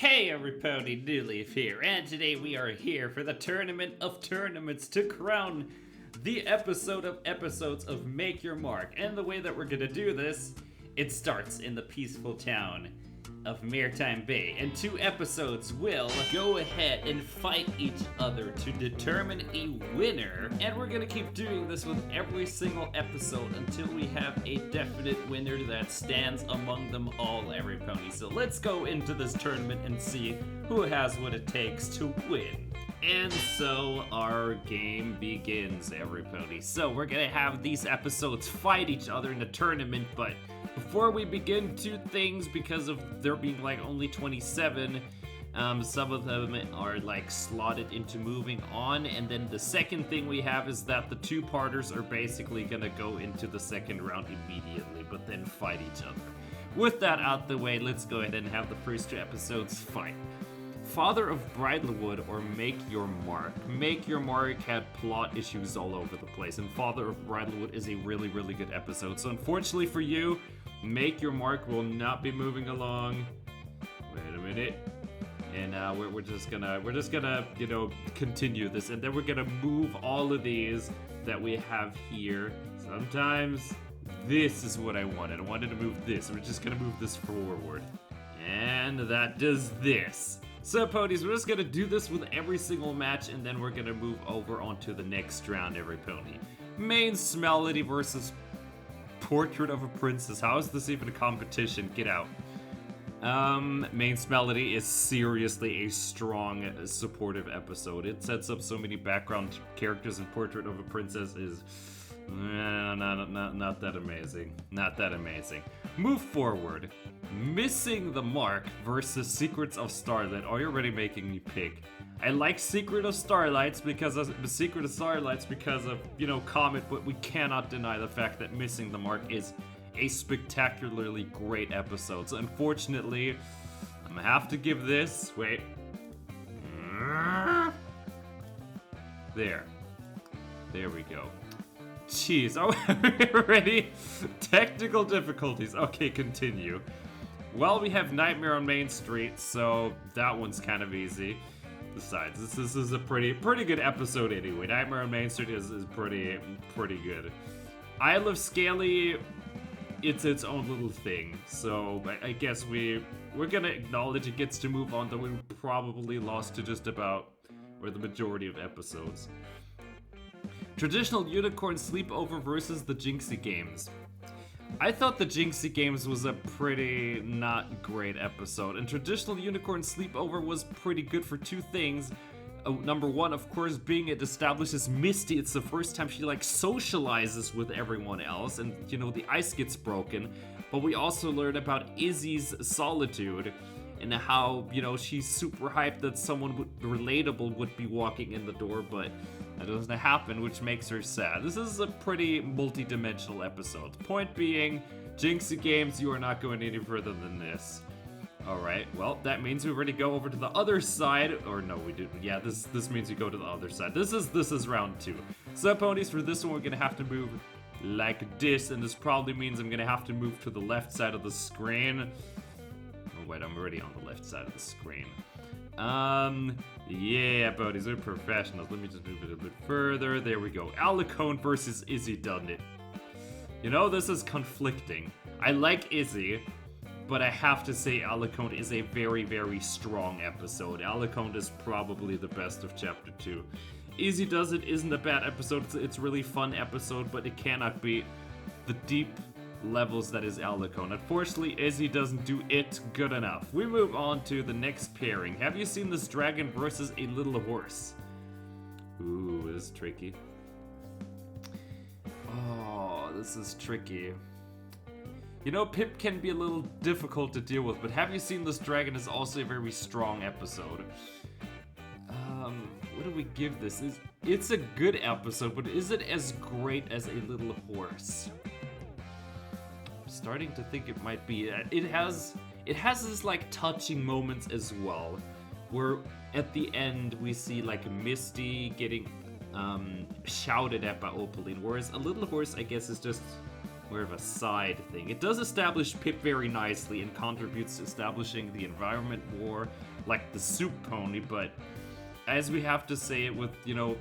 Hey everybody, Newleaf here, and today we are here for the tournament of tournaments to crown the episode of episodes of Make Your Mark. And the way that we're gonna do this, it starts in the peaceful town of Maritime Bay, and 2 episodes will go ahead and fight each other to determine a winner, and we're gonna keep doing this with every single episode until we have a definite winner that stands among them all, everybody. So let's go into this tournament and see who has what it takes to win. And so our game begins, everybody. So we're gonna have these episodes fight each other in the tournament, but before we begin, 2 things, because of there being like only 27, some of them are like slotted into moving on, and then the second thing we have is that the 2-parters are basically gonna go into the second round immediately, but then fight each other. With that out the way, let's go ahead and have the first 2 episodes fight. Father of Bridalwood or Make Your Mark. Make Your Mark had plot issues all over the place, and Father of Bridalwood is a really, really good episode. So unfortunately for you, Make Your Mark will not be moving along. Wait a minute. And we're just gonna, you know, continue this, and then we're gonna move all of these that we have here. Sometimes this is what I wanted. I wanted to move this. We're just gonna move this forward. And that does this. So, ponies, we're just gonna do this with every single match, and then we're gonna move over onto the next round, every pony. Main Smelody versus Portrait of a Princess. How is this even a competition? Get out. Main Smelody is seriously a strong, supportive episode. It sets up so many background characters, and Portrait of a Princess is not that amazing. Not that amazing. Move forward. Missing the Mark versus Secrets of Starlight. Oh, you're already making me pick. I like Secret of Starlights because of you know, Comet, but we cannot deny the fact that Missing the Mark is a spectacularly great episode. So unfortunately, I'm gonna have to give this. Wait. There we go. Jeez, oh, we're ready? Technical difficulties. Okay, continue. Well, we have Nightmare on Main Street, so that one's kind of easy. Besides, this is a pretty good episode anyway. Nightmare on Main Street is pretty good. Isle of Scaly, it's its own little thing. So I guess we're gonna acknowledge it gets to move on, though we probably lost to just about, or the majority of episodes. Traditional Unicorn Sleepover versus the Jinxie Games. I thought the Jinxie Games was a pretty not great episode, and Traditional Unicorn Sleepover was pretty good for 2 things. Number 1, of course, being it establishes Misty. It's the first time she like socializes with everyone else, and you know, the ice gets broken. But we also learn about Izzy's solitude and how, you know, she's super hyped that someone relatable would be walking in the door, but that doesn't happen, which makes her sad. This is a pretty multi-dimensional episode. Point being, Jinxie Games, you are not going any further than this. Alright, well, that means we're ready to go over to the other side. Or no, we didn't. Yeah, this means we go to the other side. This is round 2. So, ponies, for this one, we're gonna have to move like this, and this probably means I'm gonna have to move to the left side of the screen. Oh, wait, I'm already on the left side of the screen. Yeah, buddies, we're professionals. Let me just move it a bit further. There we go. Alicorn versus Izzy done it. You know, this is conflicting. I like Izzy, but I have to say Alicorn is a very, very strong episode. Alicorn is probably the best of Chapter 2. Izzy Does It isn't a bad episode. It's a really fun episode, but it cannot be the deep levels that is Alicorn. Unfortunately, Izzy doesn't do it good enough. We move on to the next pairing. Have you seen this dragon versus a little horse? Ooh, this is tricky. Oh, this is tricky. You know, Pip can be a little difficult to deal with, but Have You Seen This Dragon is also a very strong episode. What do we give this? It's a good episode, but is it as great as a little horse? Starting to think it might be. It has this like touching moments as well, where at the end we see like Misty getting shouted at by Opaline, whereas a little horse, I guess, is just more of a side thing. It does establish Pip very nicely and contributes to establishing the environment more like the soup pony, but as we have to say it with, you know,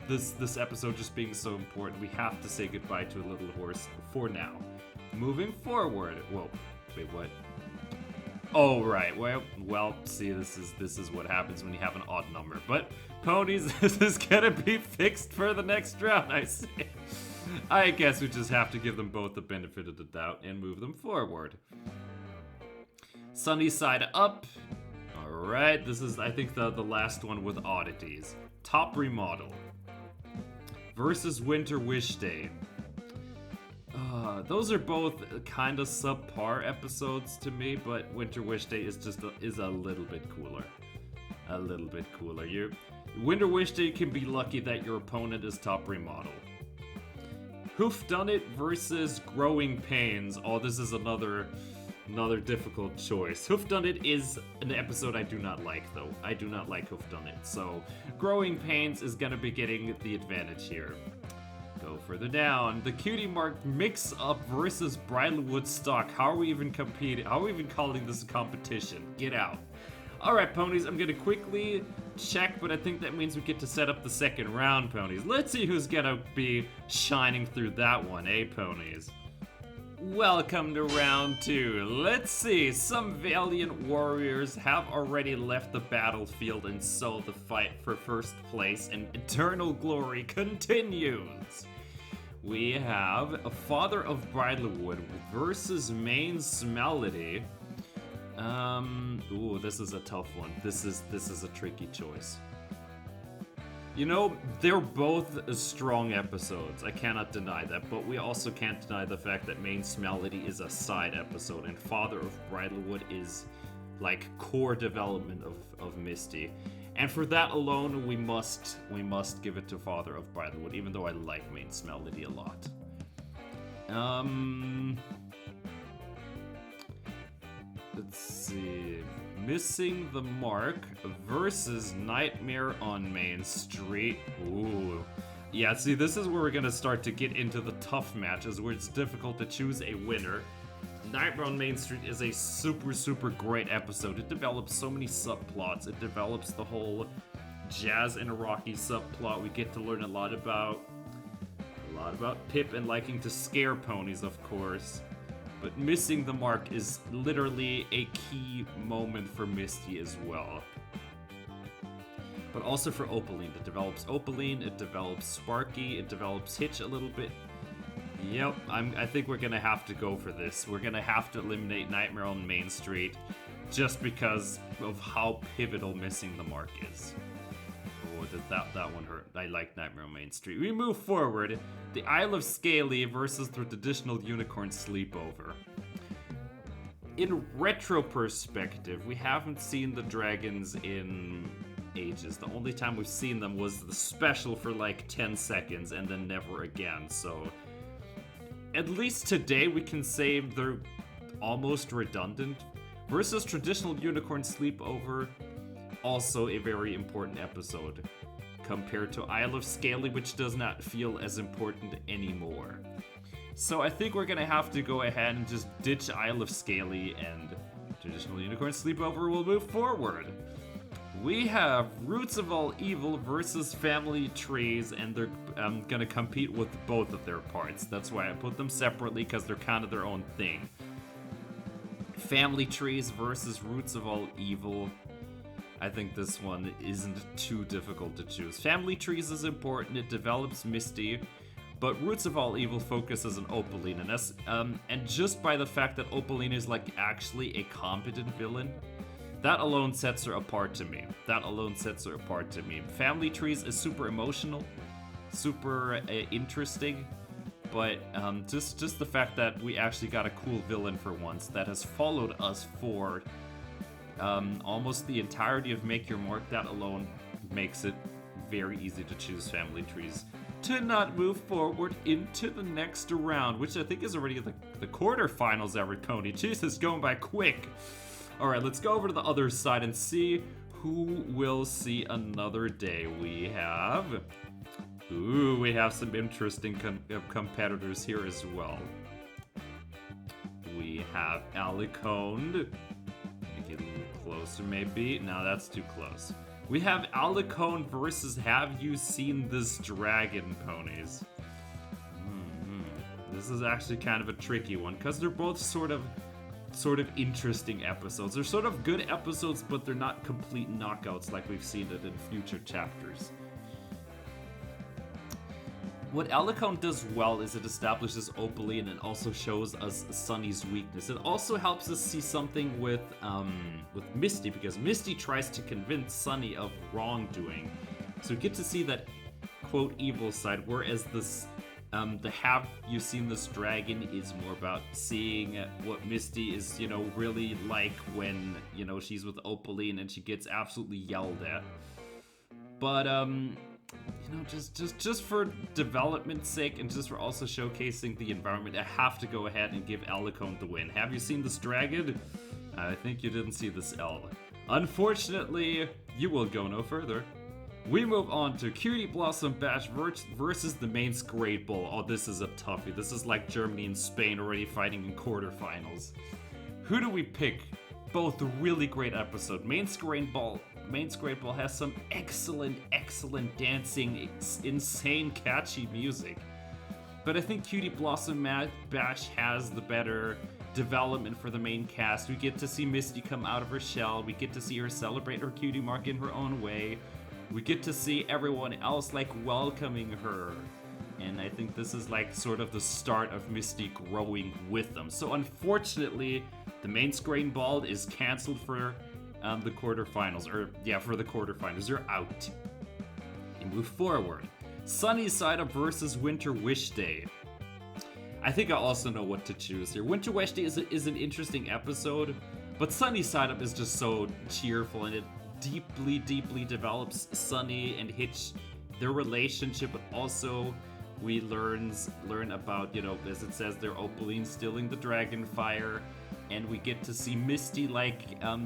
this episode just being so important, we have to say goodbye to a little horse for now. Moving forward, whoa, wait, what? Oh, right, well, see, this is what happens when you have an odd number, but ponies, this is gonna be fixed for the next round, I see. I guess we just have to give them both the benefit of the doubt and move them forward. Sunny side up. Alright, this is, I think, the last one with oddities. Top remodel. Versus Winter Wish Day. Those are both kind of subpar episodes to me, but Winter Wish Day is just is a little bit cooler. A little bit cooler. Winter Wish Day can be lucky that your opponent is top remodel. Hoofdunit versus Growing Pains. Oh, this is another difficult choice. Hoofdunit is an episode I do not like, though. I do not like Hoofdunit, so Growing Pains is gonna be getting the advantage here. Go further down. The Cutie Mark mix-up versus Bridalwood Stock. How are we even competing? How are we even calling this a competition? Get out. Alright, ponies, I'm gonna quickly check, but I think that means we get to set up the second round, ponies. Let's see who's gonna be shining through that one, eh, ponies? Welcome to round 2. Let's see, some valiant warriors have already left the battlefield, and so the fight for first place and eternal glory continues. We have a Father of Bridalwood versus Main Smelody. Ooh, this is a tough one. This is a tricky choice. You know, they're both strong episodes. I cannot deny that, but we also can't deny the fact that Main Smelody is a side episode, and Father of Bridalwood is like core development of Misty. And for that alone, we must give it to Father of Bridalwood, even though I like Main Smelody a lot. Let's see. Missing the Mark versus Nightmare on Main Street. Ooh. Yeah, see, this is where we're gonna start to get into the tough matches where it's difficult to choose a winner. Nightmare on Main Street is a super great episode. It develops so many subplots. It develops the whole Jazz and Rocky subplot. We get to learn a lot about Pip and liking to scare ponies, of course. But Missing the Mark is literally a key moment for Misty as well. But also for Opaline. It develops Opaline, it develops Sparky, it develops Hitch a little bit. Yep, I think we're gonna have to go for this. We're gonna have to eliminate Nightmare on Main Street just because of how pivotal Missing the Mark is. Oh, that one hurt. I like Nightmare on Main Street. We move forward. The Isle of Scaly versus the traditional unicorn sleepover. In retro perspective, we haven't seen the dragons in ages. The only time we've seen them was the special for like 10 seconds and then never again. So at least today we can say they're almost redundant. Versus traditional unicorn sleepover, also a very important episode compared to Isle of Scaly, which does not feel as important anymore. So I think we're gonna have to go ahead and just ditch Isle of Scaly, and traditional unicorn sleepover will move forward. We have Roots of All Evil versus Family Trees, and they're gonna compete with both of their parts. That's why I put them separately, because they're kind of their own thing. Family Trees versus Roots of All Evil. I think this one isn't too difficult to choose. Family Trees is important, it develops Misty, but Roots of All Evil focuses on Opaline, and just by the fact that Opaline is like actually a competent villain, that alone sets her apart to me. Family Trees is super emotional, super interesting, but just the fact that we actually got a cool villain for once that has followed us for almost the entirety of Make Your Mark, that alone makes it very easy to choose Family Trees to not move forward into the next round, which I think is already the quarterfinals, every pony. Jesus, going by quick. Alright, let's go over to the other side and see who will see another day. We have some interesting competitors here as well. we have Alicorn. Get a little closer, maybe. No, that's too close. We have Alicorn versus Have You Seen This Dragon, ponies. This is actually kind of a tricky one, because they're both sort of interesting episodes. They're sort of good episodes, but they're not complete knockouts like we've seen it in future chapters. What Alicorn does well is it establishes Opaline and also shows us Sunny's weakness. It also helps us see something with Misty, because Misty tries to convince Sunny of wrongdoing. So we get to see that quote evil side, whereas this the Have You Seen This Dragon is more about seeing what Misty is, really like when, she's with Opaline and she gets absolutely yelled at. But just for development's sake and just for also showcasing the environment, I have to go ahead and give Alicorn the win. Have you seen this dragon? I think you didn't see this L. Unfortunately, you will go no further. We move on to Cutie Blossom Bash versus the Mainz Great Ball. Oh, this is a toughie. This is like Germany and Spain already fighting in quarterfinals. Who do we pick? Both really great episode. Mainz Great Ball has some excellent dancing, insane catchy music. But I think Cutie Blossom Bash has the better development for the main cast. We get to see Misty come out of her shell. We get to see her celebrate her cutie mark in her own way. We get to see everyone else welcoming her. And I think this is sort of the start of Misty growing with them. So unfortunately, the Mainz Great Ball is canceled for the quarterfinals. For the quarterfinals. You're out. You move forward. Sunny Side Up versus Winter Wish Day. I think I also know what to choose here. Winter Wish Day is an interesting episode, but Sunny Side Up is just so cheerful, and it deeply develops Sunny and Hitch, their relationship, but also we learn about, as it says there, Opaline stealing the dragon fire, and we get to see Misty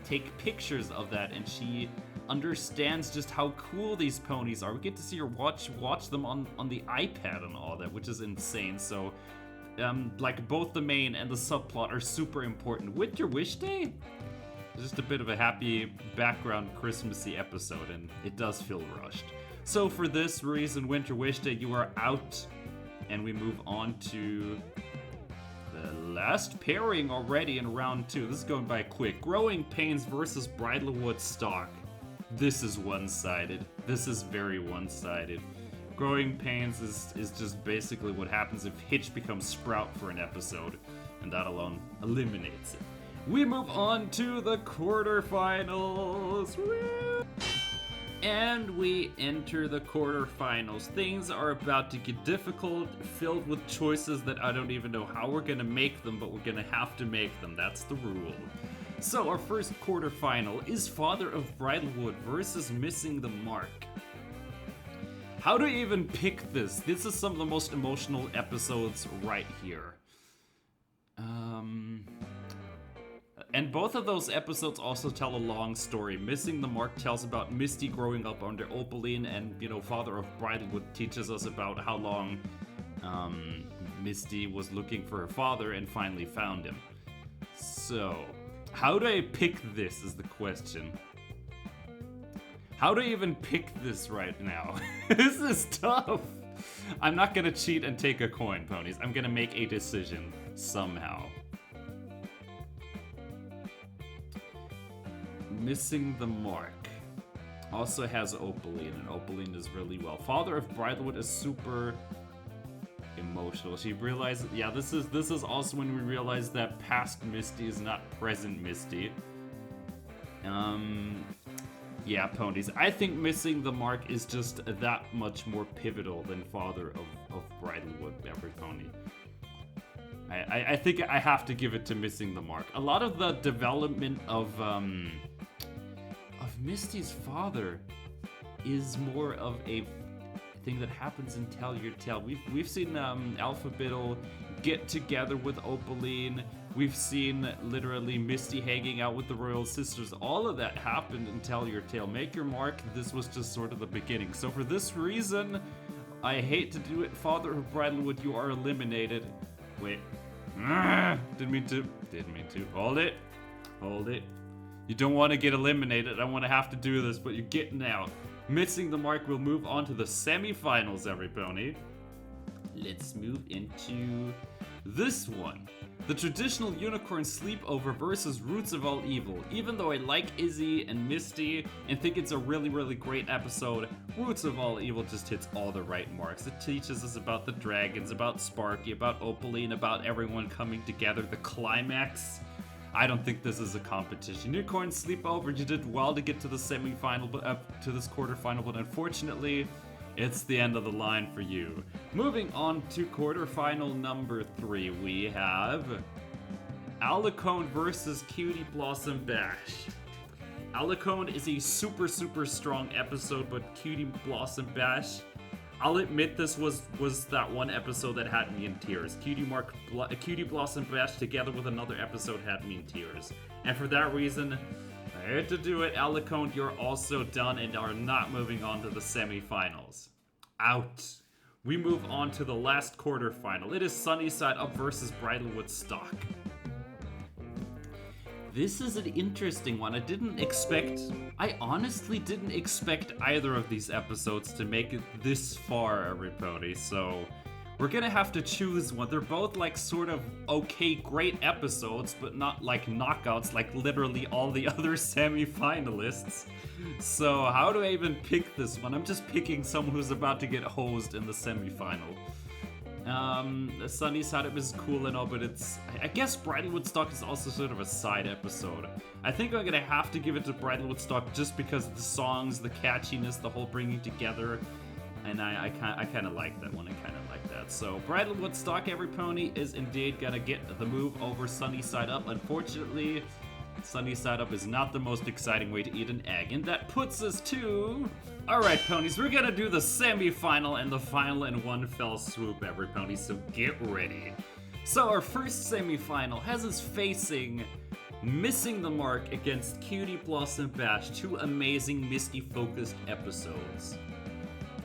take pictures of that, and she understands just how cool these ponies are. We get to see her watch them on the iPad and all that, which is insane. So both the main and the subplot are super important. Winter Wish Day? Just a bit of a happy background Christmassy episode, and it does feel rushed. So for this reason, Winter Wish Day, you are out, and we move on to the last pairing already in round 2. This is going by quick. Growing Pains versus Bridalwood Stock. This is one-sided. This is very one-sided. Growing Pains is just basically what happens if Hitch becomes Sprout for an episode, and that alone eliminates it. We move on to the quarterfinals. Woo! And we enter the quarterfinals. Things are about to get difficult, filled with choices that I don't even know how we're gonna make them, but we're gonna have to make them. That's the rule. So our first quarterfinal is Father of Bridalwood versus Missing the Mark. How do you even pick this? This is some of the most emotional episodes right here. And both of those episodes also tell a long story. Missing the Mark tells about Misty growing up under Opaline, and, Father of Bridalwood teaches us about how long Misty was looking for her father and finally found him. So, how do I pick this is the question. How do I even pick this right now? This is tough. I'm not gonna cheat and take a coin, ponies. I'm gonna make a decision somehow. Missing the Mark also has Opaline, and Opaline does really well. Father of Bridalwood is super emotional. She realizes, this is also when we realize that past Misty is not present Misty. Yeah, ponies. I think Missing the Mark is just that much more pivotal than Father of Bridalwood, every pony. I think I have to give it to Missing the Mark. A lot of the development of Misty's father is more of a thing that happens in Tell Your Tale. We've seen Alphabeetle get together with Opaline. We've seen literally Misty hanging out with the Royal Sisters. All of that happened in Tell Your Tale. Make Your Mark, this was just sort of the beginning. So for this reason, I hate to do it. Father of Bridalwood, you are eliminated. Wait, Didn't mean to. Hold it. You don't want to get eliminated. I want to have to do this, but you're getting out. Missing the mark will move on to the semifinals, everybody. Let's move into this one. The traditional unicorn sleepover versus Roots of All Evil. Even though I like Izzy and Misty and think it's a really, really great episode, Roots of All Evil just hits all the right marks. It teaches us about the dragons, about Sparky, about Opaline, about everyone coming together, the climax. I don't think this is a competition. Unicorn sleepover, you did well to get to the semifinal, but to this quarterfinal, but unfortunately, it's the end of the line for you. Moving on to quarterfinal number 3, we have Alicorn versus Cutie Blossom Bash. Alicorn is a super, super strong episode, but Cutie Blossom Bash, I'll admit this was that one episode that had me in tears. Cutie Blossom Bash together with another episode had me in tears. And for that reason, I had to do it. Alicorn, you're also done and are not moving on to the semifinals. Out. We move on to the last quarterfinal. It is Sunnyside Up versus Bridlewood Stock. This is an interesting one. I honestly didn't expect either of these episodes to make it this far, everybody. So we're gonna have to choose one. They're both like sort of okay, great episodes, but not like knockouts like literally all the other semi-finalists. So how do I even pick this one? I'm just picking someone who's about to get hosed in the semi-final. The Sunnyside Up is cool and all, but I guess Bridlewood Stock is also sort of a side episode. I think I'm gonna have to give it to Bridlewood Stock just because of the songs, the catchiness, the whole bringing together. And I kind of like that one. So Bridlewood Stock, every pony, is indeed gonna get the move over Sunnyside Up. Unfortunately, Sunnyside Up is not the most exciting way to eat an egg. And that puts us to... Alright, ponies, we're gonna do the semi-final and the final in one fell swoop, every pony, so get ready. So our first semi-final has us facing Missing the Mark against Cutie Blossom Bash, 2 amazing Misty-focused episodes.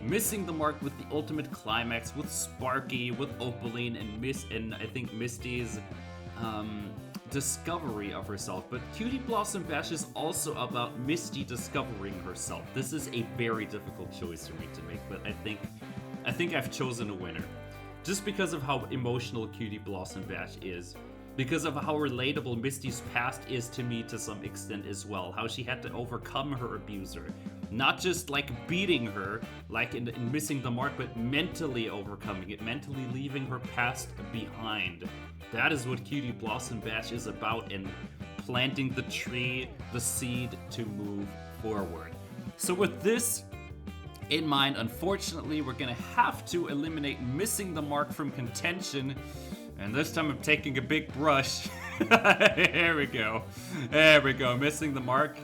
Missing the Mark with the ultimate climax with Sparky, with Opaline, and I think Misty's discovery of herself. But Cutie Blossom Bash is also about Misty discovering herself. This is a very difficult choice for me to make, but I think I've chosen a winner. Just because of how emotional Cutie Blossom Bash is. Because of how relatable Misty's past is to me to some extent as well. How she had to overcome her abuser. Not just like beating her, like in Missing the Mark, but mentally overcoming it. Mentally leaving her past behind. That is what Cutie Blossom Bash is about, and planting the tree, the seed to move forward. So with this in mind, unfortunately, we're gonna have to eliminate Missing the Mark from contention. And this time I'm taking a big brush. There we go. Missing the Mark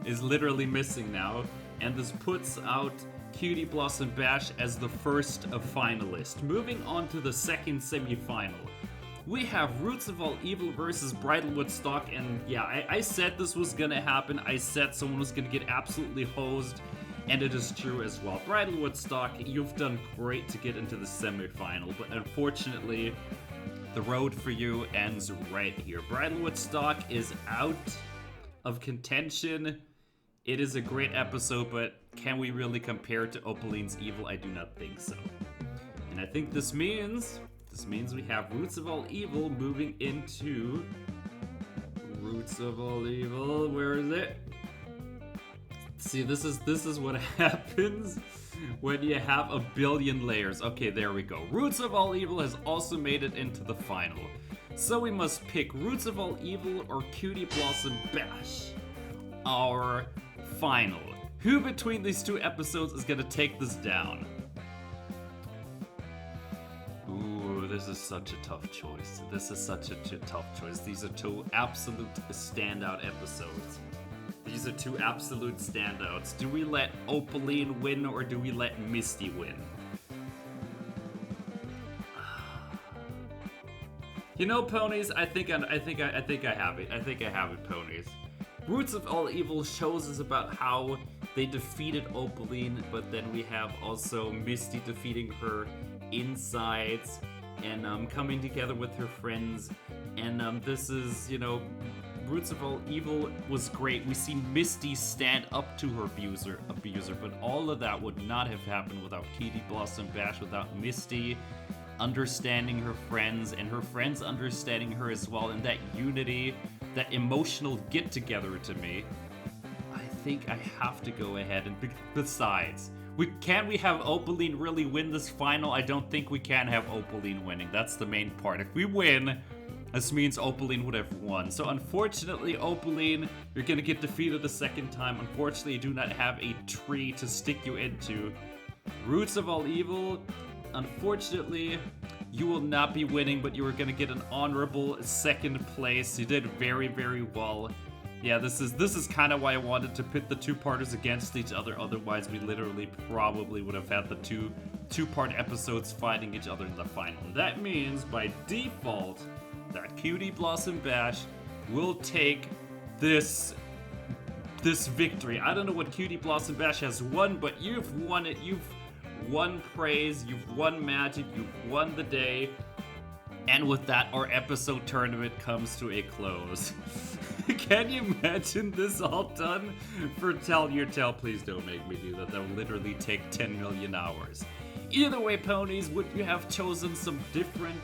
is literally missing now. And this puts out Cutie Blossom Bash as the first of finalists. Moving on to the second semi-final. We have Roots of All Evil versus Bridlewood Stock. And yeah, I said this was gonna happen. I said someone was gonna get absolutely hosed. And it is true as well. Bridlewood Stock, you've done great to get into the semi-final. But unfortunately, the road for you ends right here. Bridlewood Stock is out of contention. It is a great episode, but can we really compare it to Opaline's Evil? I do not think so. And I think this means we have Roots of All Evil moving into Roots of All Evil. Where is it? See, this is what happens when you have a billion layers. Okay, there we go. Roots of All Evil has also made it into the final. So we must pick Roots of All Evil or Cutie Blossom Bash. Our final. Who between these 2 episodes is gonna take this down? Ooh, this is such a tough choice. These are 2 absolute standout episodes. These are 2 absolute standouts. Do we let Opaline win or do we let Misty win? You know, ponies, I think I have it. I think I have it, ponies. Roots of All Evil shows us about how they defeated Opaline, but then we have also Misty defeating her insides. and coming together with her friends. And this is, Roots of All Evil was great. We see Misty stand up to her abuser, but all of that would not have happened without Cutie Blossom Bash, without Misty understanding her friends and her friends understanding her as well, and that unity, that emotional get-together to me. I think I have to go ahead and besides, can we have Opaline really win this final? I don't think we can have Opaline winning. That's the main part. If we win, this means Opaline would have won. So unfortunately, Opaline, you're gonna get defeated a second time. Unfortunately, you do not have a tree to stick you into. Roots of All Evil, unfortunately, you will not be winning, but you are gonna get an honorable second place. You did very, very well. Yeah, this is kind of why I wanted to pit the two-parters against each other. Otherwise, we literally probably would have had the two-part episodes fighting each other in the final. That means, by default, that Cutie Blossom Bash will take this victory. I don't know what Cutie Blossom Bash has won, but you've won it. You've won praise, you've won magic, you've won the day. And with that, our episode tournament comes to a close. Can you imagine this all done for Tell Your Tale? Please don't make me do that. That will literally take 10 million hours. Either way, ponies, would you have chosen some different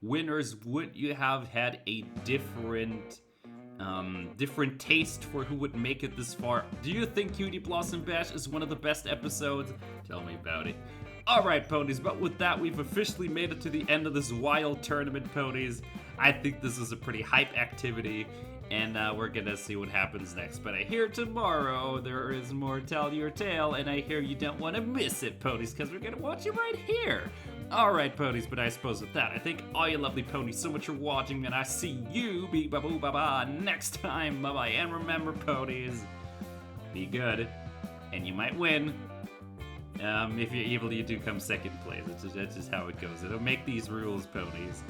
winners? Would you have had a different taste for who would make it this far? Do you think Cutie Blossom Bash is one of the best episodes? Tell me about it. Alright, ponies, but with that, we've officially made it to the end of this wild tournament, ponies. I think this is a pretty hype activity, and we're gonna see what happens next. But I hear tomorrow there is more Tell Your Tale, and I hear you don't want to miss it, ponies, because we're gonna watch it right here. Alright, ponies, but I suppose with that, I thank all you lovely ponies so much for watching, and I see you, be-ba-boo-ba-ba, next time, bye-bye. And remember, ponies, be good, and you might win. If you're evil, you do come second place. That's just how it goes. It'll make these rules, ponies.